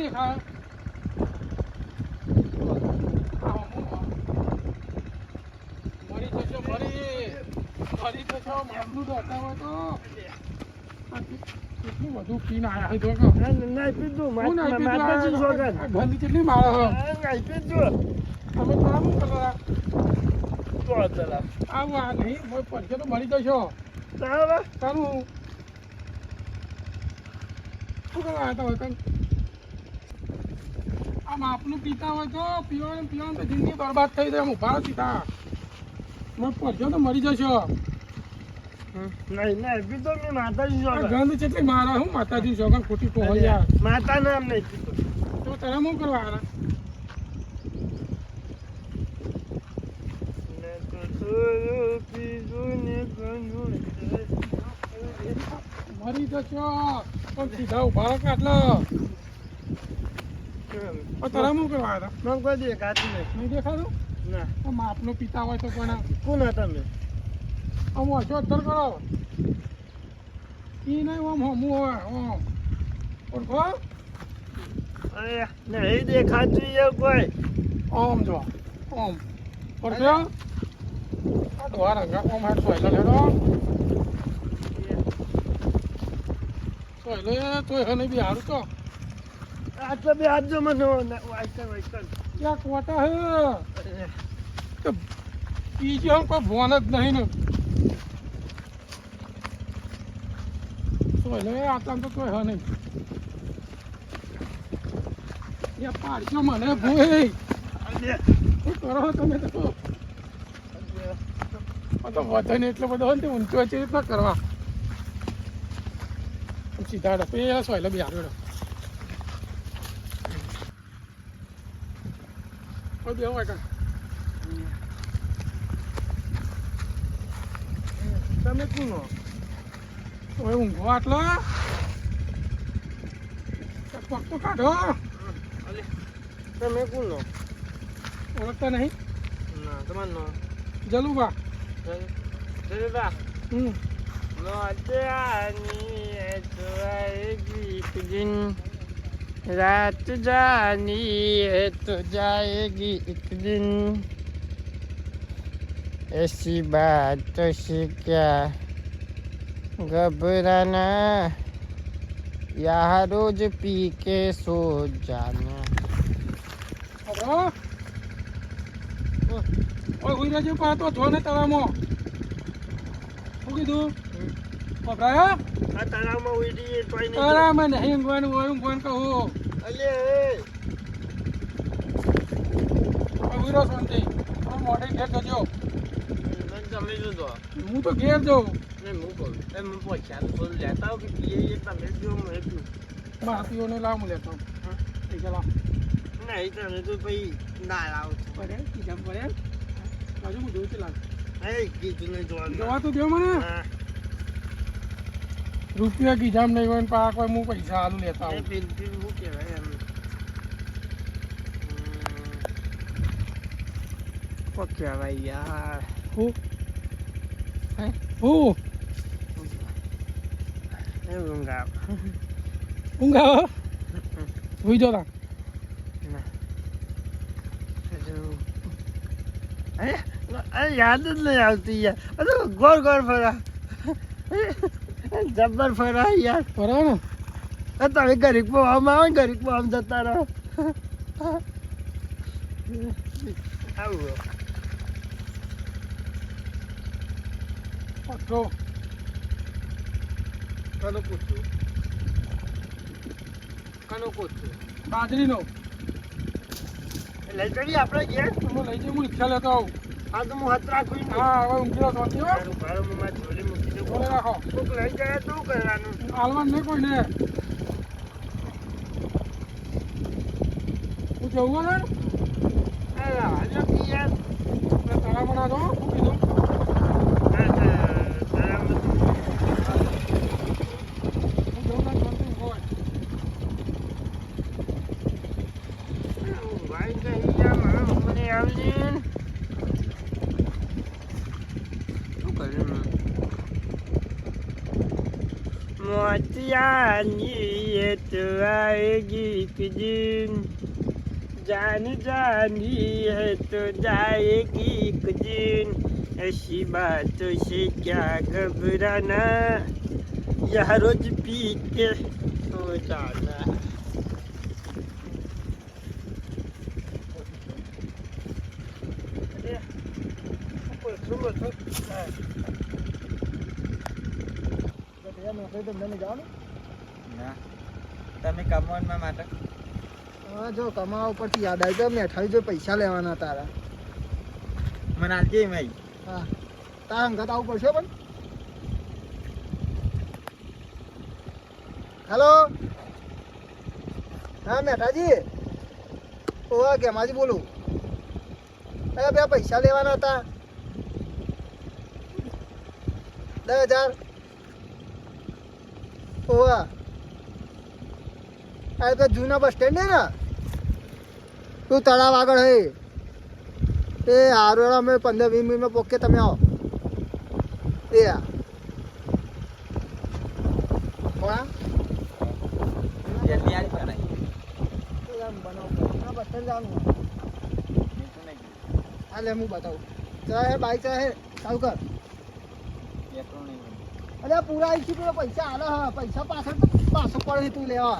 દેખાય મરી જશો મરી જશો મામલું તો હતા હોય તો કેટલું બધું પીને આવ્યા છે તો નહીં પીધું માતાજી સોગન ઘરની કેટલી માળો હો નહીં પીધું તમે તારા શું કરવા તો ચલા આવું આ નહીં પડશે તો મરી જશો તારા તારું શું કરવા આવ્યા હોય કઈ આમ આપનું પીતા હોય તો પીવાનું તો જિંદગી બરબાદ થઈ જાય આમ ઉભા સીધા મેં પડશો તો મરી જશો નહીં પીધો મેં માતાજી સોગન ગંધ કેટલી મારા હું માતાજી સોગન ખોટી કહો યાર માતા નામ નહીં પીધો તો તારે શું કરવા આવ્યા મરી જશો પણ સીધા ઉભા રહો આટલો તારા શું કરવા આવ્યા મને કોઈ દેખાતું નહીં નહીં દેખાતું ના આમ આપનો પિતા હોય તો પણ કોણ હતા તમે આમ હશો અધર કરો ઈ નહીં આમ હમું હોય ઓમ ઓળખો અરે નહીં દેખાતું એ કોઈ ઓમ જો ઓમ ઓળખ્યો આ ડોહા રંગા ઓમ હાથ સોયલો લેડો સોયલો તોય હને બી હારું તો આ તો બે હાથ જો મને વાઈકર ક્યાં કોટા હે તો બીજી હમ કોઈ ભોન જ નહીં ને સોયલો આટલામ તો તોય હ નહીં યા પાડજો મને ભૂઈ શું કરો તમે તો વજન એટલો બધો હોય ને ઊંચો છે રીતના કરવા સીધા ડે પેલા સોયલો બી આવ્યો બે હોય કાં તમે કોણ હવે ઊંઘો આટલો પગ તો કાઢો તમે કોણ ઓળખતા નહીં ના તમારું જલુબા જલુબા હમ रात जानी है तो जाएगी एक दिन ऐसी बात से क्या घबराना यहाँ रोज पी के सो जाना ઓય હુઈ રહેજો પાતો જો ને તળાવમાં શું કીધું પકડાયો આ તળાવમાં ઉડી તોય નહીં તળાવમાં નહીં ઊંઘવાનું હોય ઊંઘવાનું કહું અલે હુઈ રહો શાંતિ મોઢે ઘેર જજો મને તમે જો હું તો ઘેર જાઉં નહીં હું કહું એમ પૈસા તો લેતા હો કે પીએ તમે જો મેં પીવું ભારતીયોને લાવ હું લેતો પૈસા લાવ નહીં તમે તો ભાઈ ના લાવો પડે કીધા પડે બાજુ હું જોઉં છું લાવ એ કીધું નહીં જોવાનું જવા તો દો મને હા રૂપિયા કીધામ નહીં હોય ને પાક હોય હું પૈસા આલુ લેતા એ આવું પેન શું કહેવાય એમ શું કહેવાય યાર હું હે હું એ ઊંઘ આવે ઊંઘ આવે હુઈ જો તા ના અરે યાદ જ નહીં આવતી યાર અરે ગોળ ગોળ ફરા જબ્બર ફરા યાર બરાબર ને તમે ઘડીક આમ આવો ને ઘડીક આમ જતા રહો આવું પકડો કનો પૂછું કનો પૂછું બાજરીનો લઈ જઈએ આપણે ઘેર હું લઈ જઈ હું રિક્ષા લેતો આવું હા તો હું હાથ રાખું હા હવે ઊંઘી રહ્યો શાંતિ હો મારું મારી જોડે મૂકી દઉં બોલે રાખો કોક લઈ જાય તો શું કરવાનું હાલવાનું નહીં કોઈને હું જવું ને હાલો યાર તારા મને દો શું કીધું હું જવું ને શાંતિ હોય ભાઈ કહી જા મને આવજે શું કર્યું मोतियानी ये तो आएगी एक दिन जान जानी है तो जाएगी एक दिन ऐसी बातों से क्या घबराना यह रोज पी के हो जाना તમે કમાવામાં માટે હા જો કમાવા ઉપરથી યાદ આવી ગયો મેઠાઈ જો પૈસા લેવાના તારા મને આજે ભાઈ હા તારા અંગત આવું પડશે પણ હેલો હા મેઠાજી ઓવા ગેમાજી બોલું અરે બે પૈસા લેવાના હતા 10,000 ઓવા આ તો જૂના બસ સ્ટેન્ડ ને તું તળાવ આગળ હે એ હારું અમે 15-20 મિનિટમાં પોકે તમે આવો એ હા કોણ જલ્દી આવી કરાય બસ સ્ટેન્ડ જવાનું હા લે હું બતાવું ચાલે બાઈક ચાલે ચાલુ કર અરે પૂરા આવી પેલો પૈસા હાલે હા પૈસા પાછો પડે તું લેવા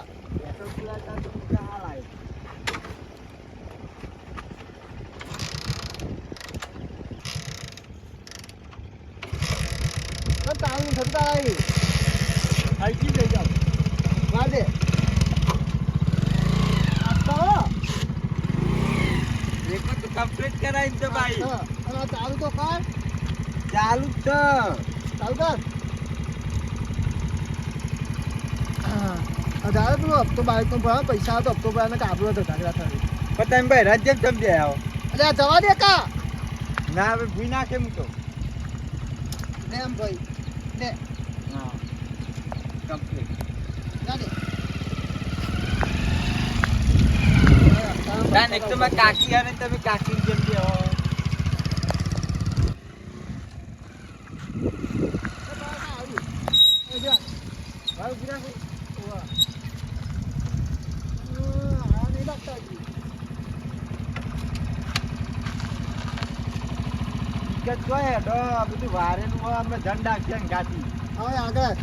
તારું થતા આવી આઈજી લઈ જાઓ વાદે એક તો કમ્પ્લીટ કરાવી દો ભાઈ અને ચાલુ તો કર ચાલુ જ છે ચાલુ કર અઢાર પેલો હપ્તો બાઈક નો ભરા પૈસા હતો હપ્તો ભરા ને કાબરો હતો ધાગડા થાય પણ તમે ભાઈ રાજ્ય સમજે આવો અરે આ જવા દે કા ના હવે ભૂઈ નાખે હું તો ને એમ ભાઈ ને હા કમ્પ્લીટ જાને ના એક તો મેં કાકી અને તમે કાકી જેમ કે હો બધું વારેલું હોય અમે ઝંડા છે ગાતી હવે આગળ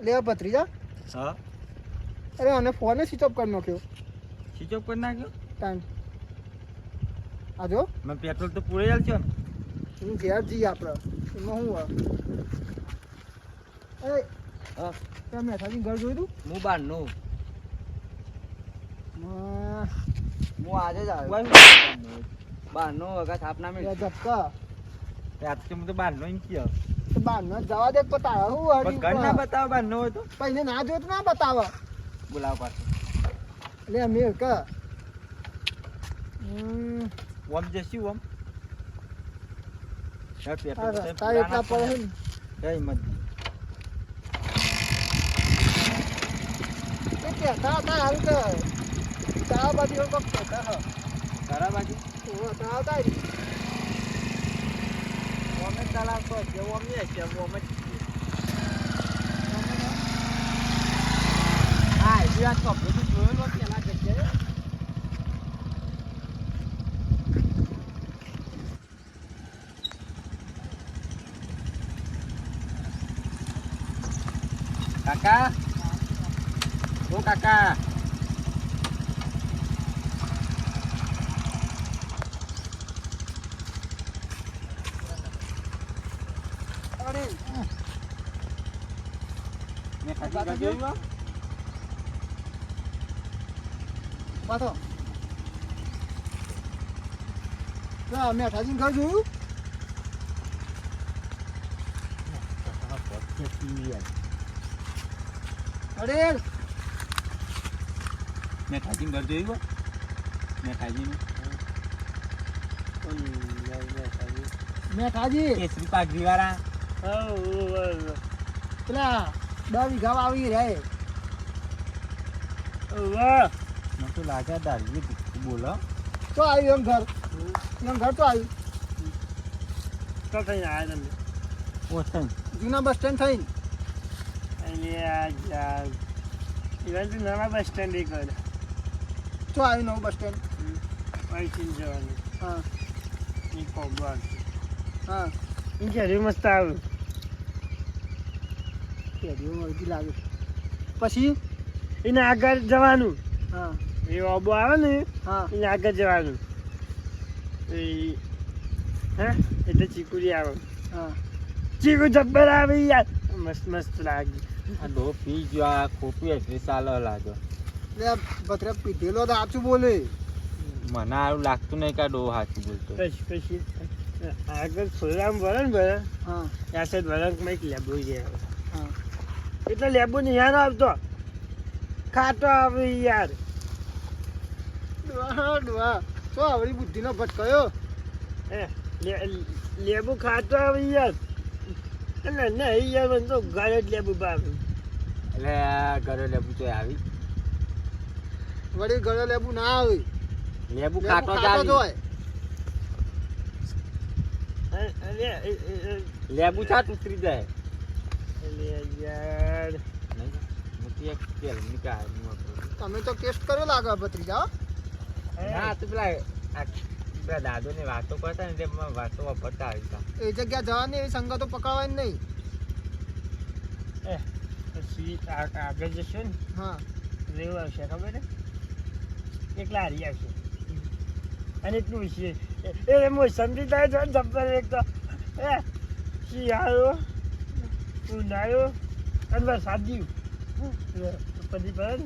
લે ભત્રીજા હા અરે અને ફોન સ્વિચ ઓફ કરી નાખ્યો સ્વિચ ઓફ કરી નાખ્યો ટાઈમ આજો મેં પેટ્રોલ તો પૂરે ચાલશો ને હું ઘેર જઈએ આપણે એમાં શું અરે હા તમે મેઠાજી ઘર જોયું તું હું બહારનું હું આજે જ આવ્યો બહારનો વખત આપના મેં ઝપકા રાત કે હું તો બહારનો એમ કયો તો બહાર ન જવા દે બતાવે હું ઘર ના બતાવો બહારનો હોય તો પૈને ના જોયું તો ના બતાવે બોલાવો પાછું લે મેર ક ઓમ જશી ઓમ રસ્તા એટલા પડે છે ને કઈ મત એ કહેતા હતા હાલ કે ચા બાજુ એવું કંઈક કહેતા હા તારા બાજુ ચા તારી ઓમે તલાવ તો છે ઓમ ને છે ઓમ જ હા એ આ તો બધું જોયેલો પેલા જગ્યાએ કાકા ઓ કાકા મેં ખાધી જોયું બાતો મેઠાજી ઘર જોયું અરે મેં ખાધી ઘર જોયું મેં મેઠાજી કેસરી પાઘડી વાળા પેલા 10 વીઘા આવી રહે મને તો લાગે દારૂ બોલો તો આવ્યું એમ ઘર તો આવ્યું તો કઈ આવ્યા તમે ઓછન જૂના બસ સ્ટેન્ડ થઈને અલ્યા યાર ઈવન તો નવા બસ સ્ટેન્ડ એક કર શું આવ્યું નવું બસ સ્ટેન્ડ? પૈસી જવાનું હા ઈ કોબર હા ઈ ઘરે મસ્ત આવ્યું કેરીઓ મળતી લાગે. પછી એને આગળ જવાનું હા એ ઓબો આવે ને હા એને આગળ જવાનું એ હા એટલે ચીકુડી આવે હા ચીકુ જબ્બર આવે યાર મસ્ત મસ્ત લાગે આ ડો પી ગયો આ ખોટું એટલે સાલો લાગે લે ભત્રે પીધેલો તો સાચું બોલે. મને આવું લાગતું નહીં કે આ ડો સાચું બોલતો પછી આગળ ખોલામાં ભરે ને ભરે હા ત્યાં સાઈડ ભરંકમાં એક લેબુ ગયા હા એટલે લેબુ ને યાર આવતો ખાટો આવે યાર ડોહા ડોહા શું આવડી બુદ્ધિનો ભટકાયો? હે લેબુ ખાટો આવે યાર એટલે નહીં યાર મને તો ઘરે જ લેબુ ભાવે એટલે આ ઘરે લેબુ તો આવી વળી ગળે લેબુ ના આવે. લેબુ લેબુ ખાટો જ ખાટો જ આવી હોય. લેબુ છાટ ઉતરી જાય યાર નહીં મોટી એક તેલ નીકાળ તમે તો ટેસ્ટ કર્યો લાગે ભત્રીજા હો? ના તો પેલા દાદો ને વાતો કરતા ને એટલે વાતો વાપરતા આવી હતા એ જગ્યા જવાની એવી સંગતો પકડવાની નહીં. પછી આગળ જશો ને હા રેવું આવશે ખબર ને એક લારી આવશે અને એટલું છે એ મોસંબી થાય છે જબ્બર એક તો એ શિયાળો ઉનાળો અને વરસાદ ગયું પછી પડે ને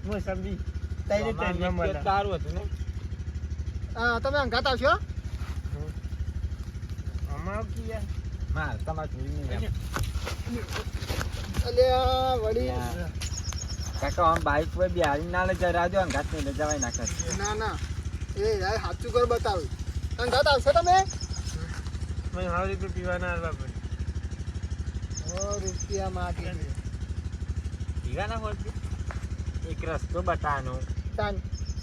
મોસંબી તઈને તઈને મળે સારું હતું ને હા તમે અંગાત આવશો? આમાં કી યાર હા તમારે જોઈ નહીં અલ્યા વળી કાકા આમ બાઈક પર બિહારી ના લઈ જરા દો અંગાત નહીં લઈ જવાય ના કરે ના ના એ યાર સાચું ઘર બતાવ્યું. અંગાત આવશો તમે? મને હવે રીતે પીવાના આવવા પડે રૂપિયા માગે પીવા ના હોય એક રસ્તો બતાવવાનો તાન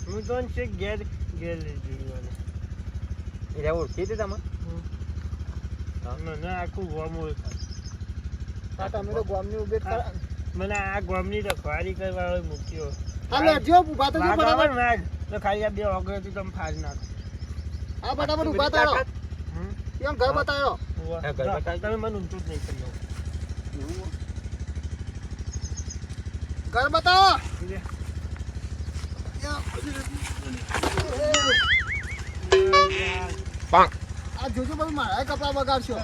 હું તો છે ઘેર ઘેર લઈ જવાનું એટલે ઓળખી દે તમે મને આખું ગોમ ઓળખાય આ તમે તો ગોમની ઉભેટ કરો. મને આ ગોમની રખવાડી કરવા હોય મૂક્યો હા લેજો ઊભા થજો વાઘ આવે બરાબર. ને વાઘ તો ખાલી આ બે ઓગળથી તમે ફાડી નાખો હા બરાબર ઊભા થાઓ. એમ ઘર બતાવ્યો. હા, ઘર બતાવી. તમે મને ઊંચું જ નહીં કરી ઘર બતાવો. આ જોજો બધું મારા કપડા બગાડશો.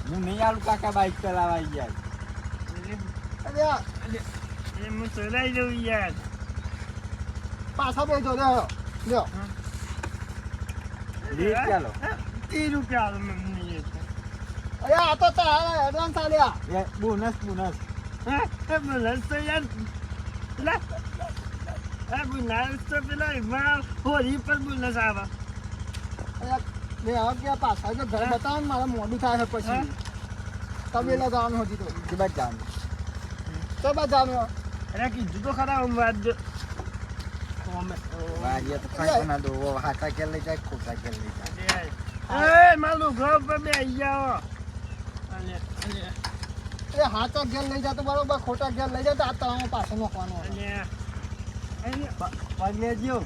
હું નહીં આલું કાકા બાઈક ચલાવવા યાર અરે આ હું ચલાવી દઉં યાર પાછા બેસો લ્યો લ્યો. લીધ ચાલો 30 રૂપિયા આલો મને અરે આ તો તારા એડવાન્સ આલ્યા. એ બોનસ બોનસ હા બોલસ તો યાર પેલા આ બોલસ તો પેલા એમાં હોરી પર બોલસ આવે અરે મેં હવે ગયા પાછા જો ઘર બતાવો ને મારે મોડું થાય છે પછી. તમે લગાવવાનું હજી તો કે બાદ જવાનું તો બાદ જાણો. અરે કીધું તો ખરા હું વાત જો વાડીએ તો કાંઈ ના દો હાથા કે લઈ જાય ખોટા કે લઈ જાય એ મારું ઘર પર બે આવી જાઓ એ હાથો ઘેર લઈ જાતો બરોબર, ખોટા ઘેર લઈ જાતો આ તળાવમાં પાછો નાખવાનો. પગલે જ્યો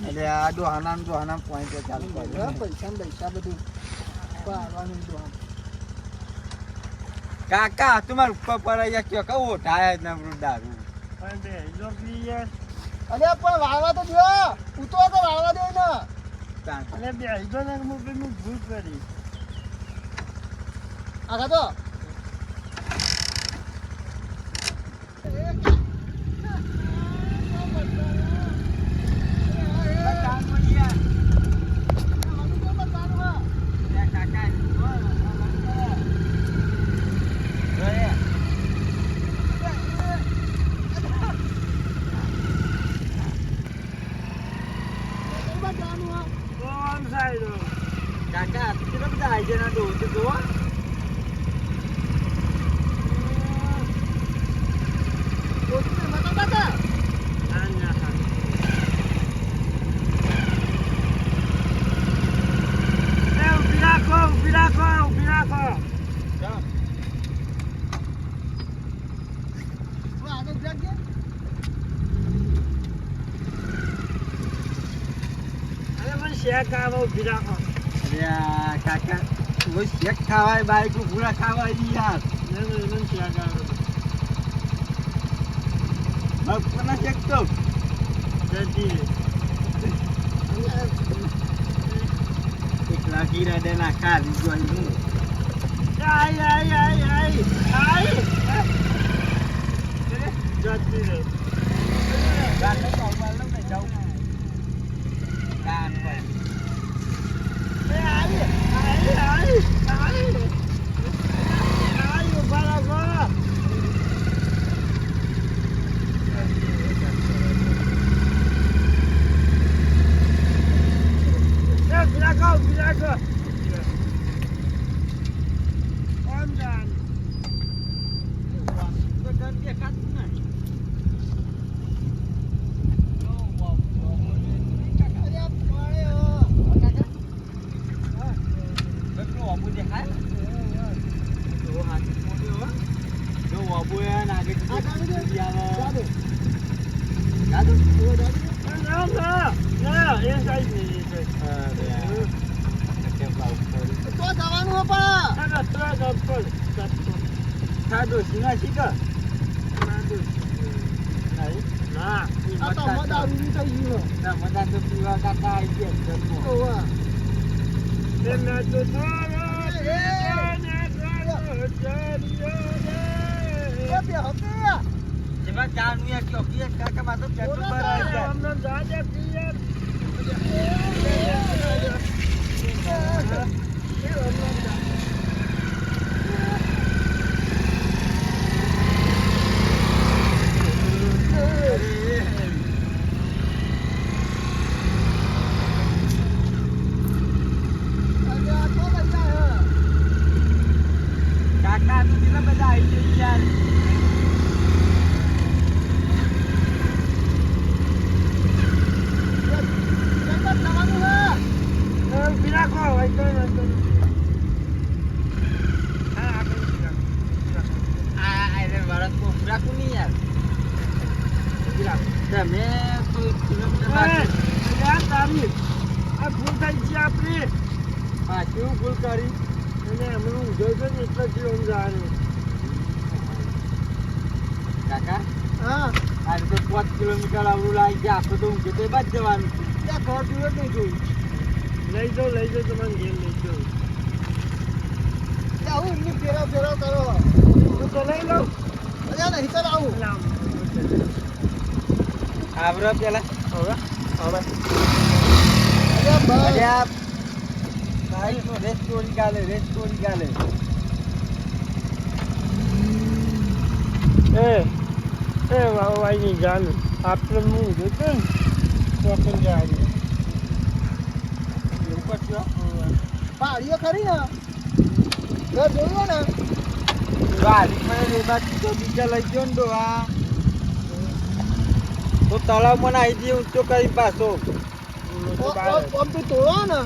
એટલે આ દોહાના પોઈન્ટ ચાલુ કર્યો પૈસા ને પૈસા બધું પાડવાનું દોહાન. કાકા તમાર ઉપર પર અહીંયા કયો કહો ઓઢાય જ ના દારૂ અરે પણ વાળવા તો દો, ઉતરો તો વાળવા દે ને. ભૂલ કરી આગા તો કાકા કેટલા બધા આવી જાય દો તો જોવા ઓછી કાકા હવે ઊભી રાખો. અરે આ કાકા ઓય શેક ખાવાય બાઈક પૂરા ખાવાય યાર ના, ના, ના, કાકા હવે. કોના શેક તો જતી રહે. એક લાગી રાડે ના ખાલી જોઈ હું આય. જતી રહે. ગાને પાવવા લો ને જાઉં ગાન પર આય, ઊભા રાખો. ઊભી રાખો. આમ જાન. તો ગન કે ખાતું ને ના, એ સાઈડ નહીં, એ સાઈડ. તો જવાનું હો પણ કાકા, તો ચપ્પલ. ના, આ તો મદારૂ થઈ ગયું ઓવા એ મેં તો તારો એ બે હતી જેમાં ચા નું એક ચોકી એક કાકા માં તો પેટ્રોલ ભરાય છે અમને જાજે પીએ. કાકા તું કેટલા બધા આવી છે યાર રાખો, હોય તો વાંધો નથી. હા, આપણે ઊભી રાખો. આ અરે વરસ કો પૂરા કો નહીં યાર ઊભી રાખો. તમે કોઈ કિલોમીટર એ, યાર તારી આ ભૂલ થઈ છે આપણી. હા કેવું ભૂલ કરી અને હમણાં ઊંઘો છે ને એટલે જ આમ જવાનું. કાકા હા આજે તો 5 કિલોમીટર આવડું લાગી ગયા આપણે તો ઊંઘે તો બાદ જવાનું છે ત્યાં ઘર જોયું જ નહીં જોયું લઈ જાઓ તમારે ઘેર લઈ જાઓ. ત્યાં આવું એમની ફેરવ કરો હું તો લઈ લઉં. અલ્યા નહીં ચાલ આવું આવરો પેલા હવે અલ્યા બસ અરે આ બાઈક નો રેસ ચોરી ગાલે એ વાવાની જાન આપણે હું જોતો ને તો પણ જાય એવું કરશો પાડીઓ ખરી ને ઘર જોયું ને વાલી મને રેબાથી તો બીજા લઈ ગયો ને ડોહા તો તળાવમાં આવી જઈએ ઊંચો કરી પાછો આમ તો તોડો ને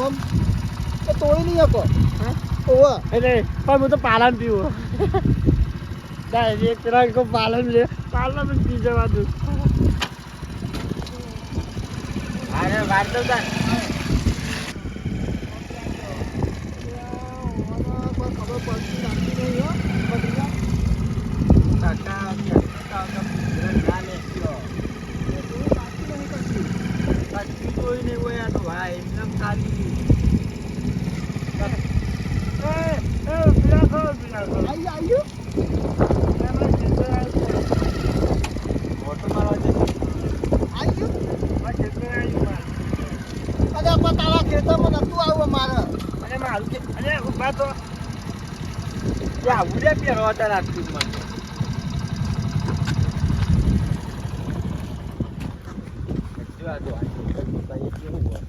આમ તો તોડી નહીં શકો ઓવા એટલે પણ હું તો પાલન પીવું ડાયરેક્ટ રંગ પાલન લે પાલન જ પી જવા દઉં. અરે વાર તો જા ખબર પડતી રાખતી નહીં હો બદલા કાકા ના લેજો કચ્છી કોઈ નહીં હોય આ તો ભાઈ એકદમ ખાલી આવ્યું ઓટો મારવા જશે આવ્યું અરે પણ તારા ખેતરમાં નતું આવું મારે અરે મારું કે અરે ઉભા તો ત્યાં ઉડે પહેરવા હતા રાખતું મને જો આ જો આ કેવું હોય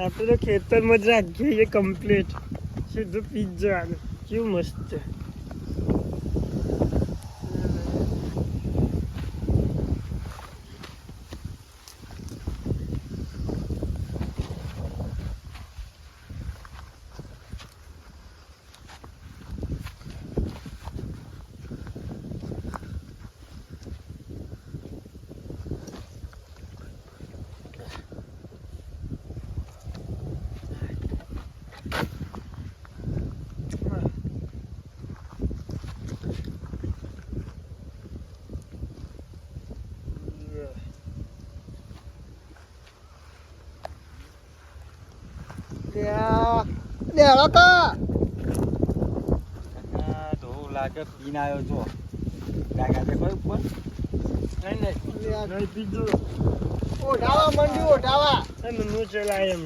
આપણે તો ખેતરમાં જ રાખીએ કમ્પ્લીટ સીધું પીઝા કેવું મસ્ત છે. લે હેડો તો ધોવું લાગે પીને આવ્યો છો કાકા તે કોઈ ફોન નહીં પીધું ઓઢાવા મંડ્યું ઓઢાવા એમ નું ચલાય એમ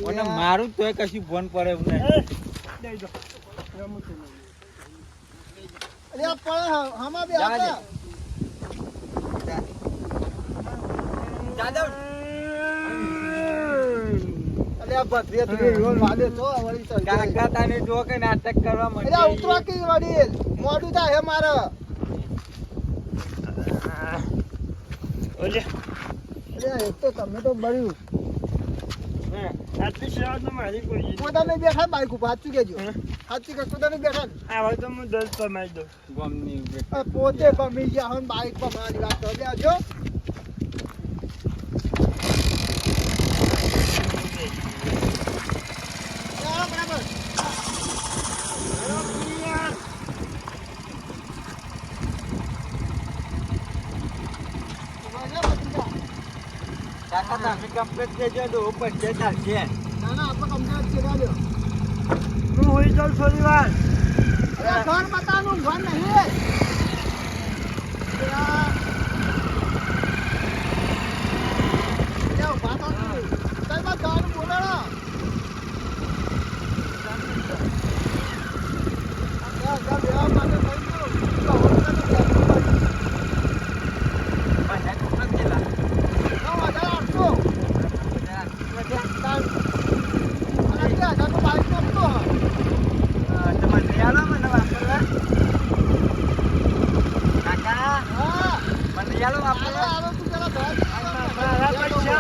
મને મારું તોય કશું ફોન પડે એમ નહીં દઈ દો રમું છું અરે પણ હમા બે જા, હતા જાદવ અરે આ ભત્રીએ તું રોલ વાદે તો વળી ચલ કાકા તાને જો કે નાટક કરવા અરે આ ઉતરો કી વડીલ મોડું થાય હે મારે ઓલે અરે એક તો તમે તો બળ્યું આટલી સેવા તો મારી કોઈ પોતાને બેઠા બાઈક ઉપર સાચું કેજો સાચું કે પોતાને બેઠા આ હોય તો હું 10 કમાઈ દઉં ગમની પોતે પમી ગયા હોય બાઈક પર મારી વાત તો લેજો બરાબર કાકા તમે કમ્પ્લીટ દેજો તો પછી ચાલશે ના ના આપણે કમ્પ્લીટ કરી દો હું હોઈ જાઉં થોડી વાર અરે ઘર બતાવવાનું ઘર નહીં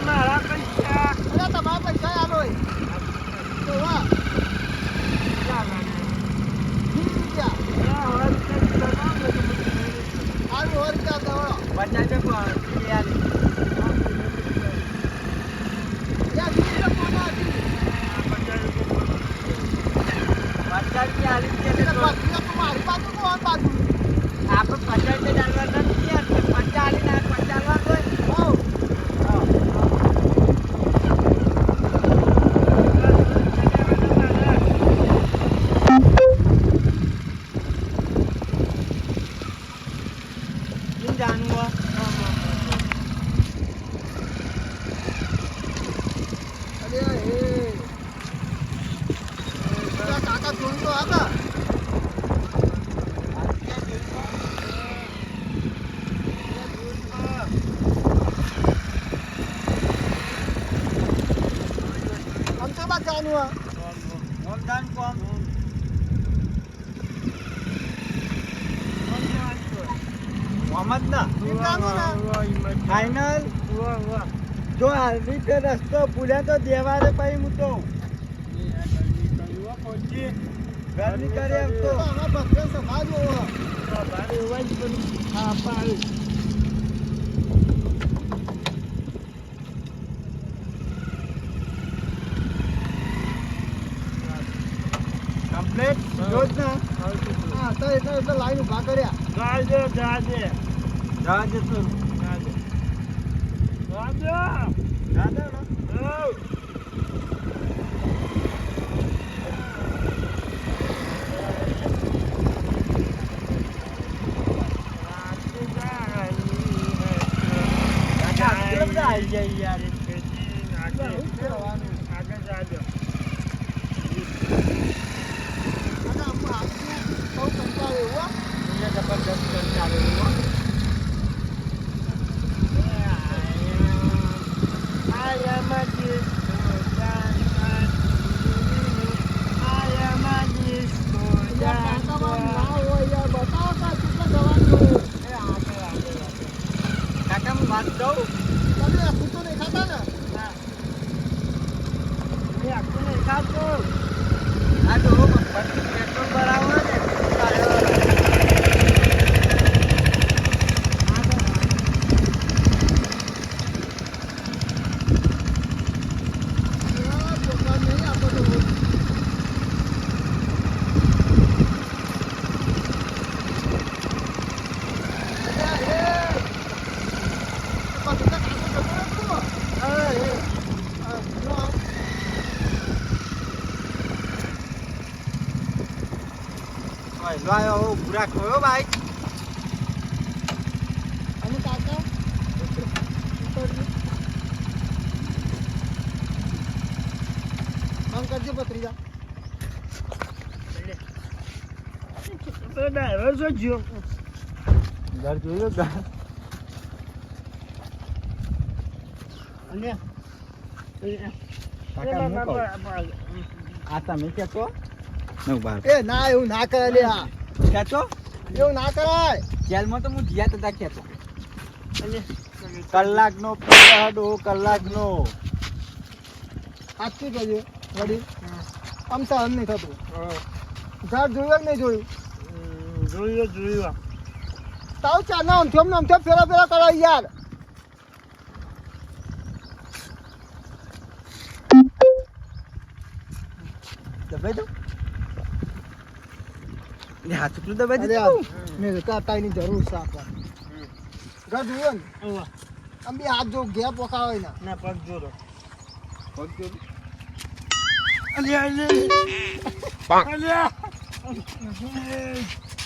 મારા પૈસા તમારા પૈસા આલો વાહ કાકા જોઈ તો હતા અમદાવાદ જવાનું ફાઈનલ જો હાલની તે રસ્તો ભૂલ્યા તો દેવારે પછી હું તો ગરમી કરે એમ તો કમ્પ્લીટ જોજ ને હા તો એટલે લાઈન ઉભા કર્યા જાજે રાજ તો આવી જાય યાર આગળ જાજો અને અમુક હાથ બહુ કંટાળે એવું જબરદસ્ત ચાલે કાકા હું વાત કહું આ તો પેટ્રોલ ભરાવો ને પહેલો આવ્યો હવે ઊભું રાખો હો બાઈક. અને કાકા ઉતરજો. આમ કરજો પત્રીજા. ડ્રાઈવર શું જ્યો ઘર જોયું ઘર. અને કાકા હું કહું. આ તમે કહેતો ને ઉભા એ ના એવું ના કરે લે આ. કહેતો એવું ના કરાય. જેલમાં તો હું જીયા તથા કહેતો કલાકનો પીરિયડ કલાકનો. આજથી કહેજો વડીલ આમ સહન નહીં થતું. ઘર જોયું કે નહીં જોયું? જોયું તાવ ચારના અમથો ફેરા કરો યાર. દબાઈ દો. હાથ ચૂકલું દબાઈ અરે દીધું. મેં કાટાઈની જરૂર છે આપણે. ઘર જોયું ને આમ બી હાથ જો ઘેર પોકાવે ને. ના પગ જોડો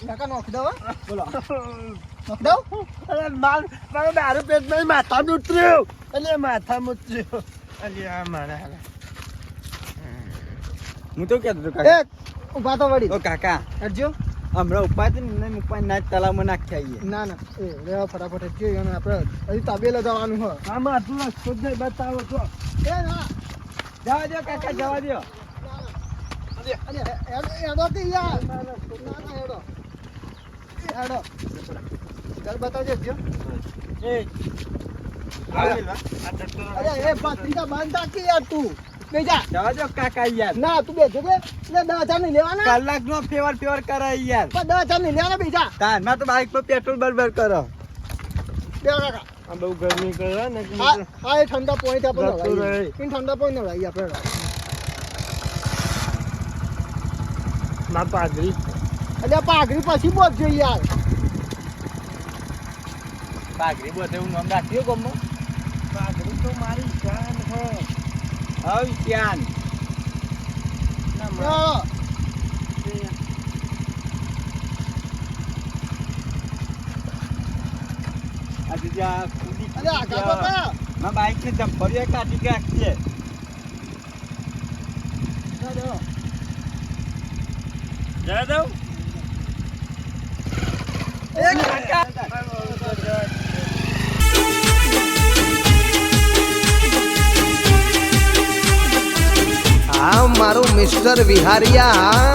કાકા નોખી દો હો. બોલો નોખી દો. અરે મારું દારૂ પેટમાં માથામાં ઉતર્યું એટલે માથામાં ઉતર્યું અલે આ મારા હું તો કહેતો હતો કાકા. એ ઉભા તો વડીલ. ઓ કાકા હટજો. હમણાં ઉપાય ને મુપાય ના તલાવમાં નાખી આવીએ. ના ના એ રેવા ફટાફટ હટજો અને આપણે હજી તાબેલે જવાનું હોય. આમાં આટલું રસ્તો જ નહીં બતાવો તો એ ના જવા દો કાકા જવા દો. હેડો કે યાર. ના હેડો. હેડો ચાલ બતાવજો હટજો. એ અરે એ પાત્રીજા બંધ રાખી યાર તું. બેજા. જવા દો કાકા યાર. ના તું બેજો કે એટલે 10,000 નહીં લેવાના. કલાકનો ફેવર કરાય યાર. પણ 10,000 નહીં લેવાના બેજા. તારમાં તો બાઈક પર પેટ્રોલ બરબર કરો. બે કાકા. આ બહુ ગરમી કરે ને આ એ ઠંડા પોઈન્ટ આપણે જતું રહે. નવડાવીએ. ઠંડા પોઈન્ટ નવડાવીએ આપણે. મા પાઘડી એટલે પાઘડી પછી પહોંચજો યાર. પાઘડી બોધે હું નામ રાખ્યો ગમો. પાઘડી તો મારી જાન હો હવે ક્યાં ના ચાલો. આજે જ્યાં કૂદી અરે આગળ તો કા. માં બાઈક ને જમ્પરીએ કાઢી નાખીએ. ચાલો. જરા દઉં એ કાકા આ મારું મિસ્ટર વિહારિયા